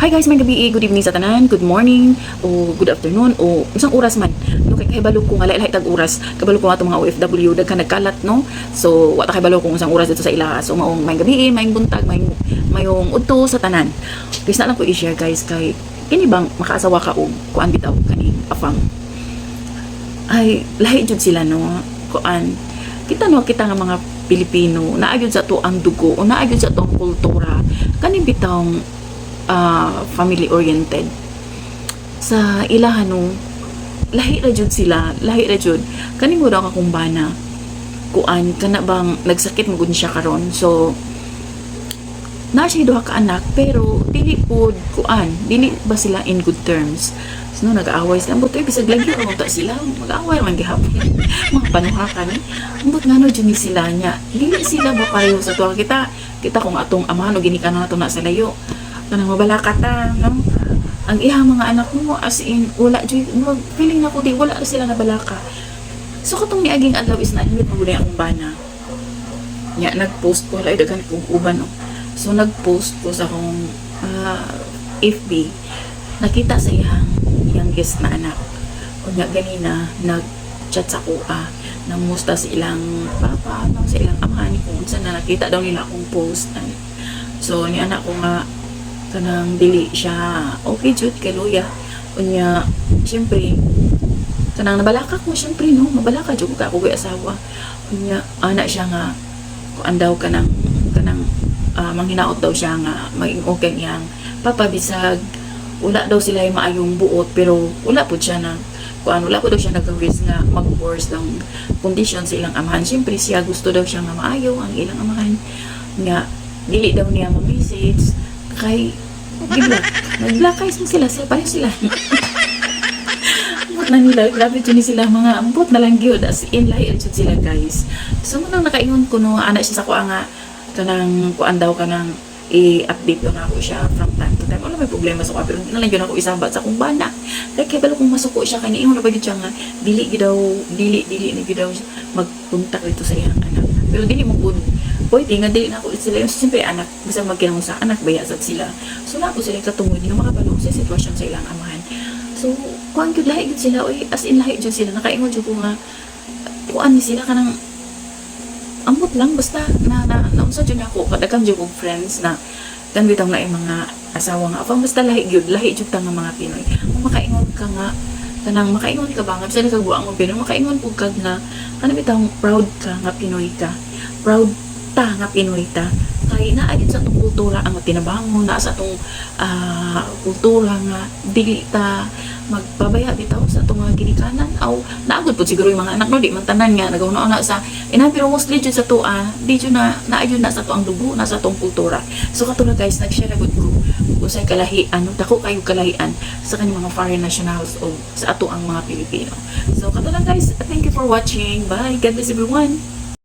Hi guys, may gabi, good evening sa tanan, good morning, o good afternoon, o isang oras man. No, kay kabalo ko nga lahi tag oras. Kabalo ko ato mga OFW daghan nagkalat no. So wa ta kabalo kung isang oras dito sa ila. So maong may gabi, may buntag, mayong udto sa tanan. Please na lang ko i-share guys kay kini bang makaasawa ka og kuan bitaw kani afang. Ay lahi jud sila no. Kuan kita nga mga Pilipino, naayod sa to ang dugo, o naayod sa to ang kultura, kani bitawng family oriented sa ilahan no, lahi ra jud sila, lahi ra jud kani mo daw akong bana kuan kana bang nagsakit mo gud siya karon. So na siya duha ka anak pero dili pod kuan, dili ba sila in good terms. So no, nag-aaway sila butoy bisag lagi ra ta sila mag-aaway man gihapon mga panuhakan ambot ngano jud ni sila nya dili sila ba pareho sa tuwa kita kung atong amahan o ginikanan nato na sa layo kanang mabalaka ta no. Ang ihang mga anak mo as in wala jud feeling na ko di wala na sila nabalaka. So katong niaging adlaw is na limit mo akong bana nya nag-post ko wala daghan kong uban no. So nag-post ko sa akong FB nakita sa iyang youngest na anak o nya ganina nag-chat sa kuha namusta sa ilang papa no, sa ilang amahan kung saan na nakita daw nila akong post. So ni anak ko nga kanang dili siya okay jud kay luya unya syempre kanang nabalaka ko syempre no mabalaka jud ko ako asawa unya anak siya nga kuan daw kanang manghinaot daw siya nga maging okay niyang papa bisag wala daw sila yung maayong buot pero wala po siya na kuan wala po daw siya nag-risk nga mag-force ng condition sa ilang amahan. Syempre siya gusto daw siya nga maayo ang ilang amahan nga dili daw niya ma-message kay giblock nag-block sila pareho sila ambot na nila grabe dyan sila mga ambot na lang gyud as in lahi jud sila guys. So manang nakaingon ko no anak siya sa kuha nga kanang kuan daw kanang i-update daw na ako siya from time to time. Wala may problema sa kuha pero na lang yun ako isabat sa akong bana kaya balo kung masuko siya kaya niingon na ba yun siya nga dili na gyud daw magpunta dito sa iyang anak pero dili mo good pwede nga dili na ako sila yung siyempre anak bisag magkinahon sa anak bayasat sila. So na po sila katungod hindi na makabalo sa sitwasyon sa ilang amahan. So kuan gyud lahi gyud sila oy as in lahi gyud sila nakaingon jud ko nga kuan ni sila kanang ambot lang basta naunsa jud ako kadaghan jud kong friends na kan bitang na mga asawa nga apang basta lahi jud ta nga mga Pinoy makaingon ka nga kanang makaingon ka ba nga bisan kag buang mo Pinoy makaingon pud kag nga kanang bitang proud ka nga Pinoy ka proud ta nga Pinoy ta kay naa gid sa atong kultura ang tinabangon na sa atong kultura nga dili ta magpabaya bitaw sa atong mga ginikanan aw naagod pud siguro yung mga anak no di man tanan nga nagauna sa pero mostly jud sa tuwa di jud na naayun na sa tuang dugo na sa atong kultura. So katulad guys nag-share agud ko usay kalahian dako kayo kalahian sa kanyang mga foreign nationals o sa ato ang mga Pilipino. So katulad guys thank you for watching, bye, God bless everyone.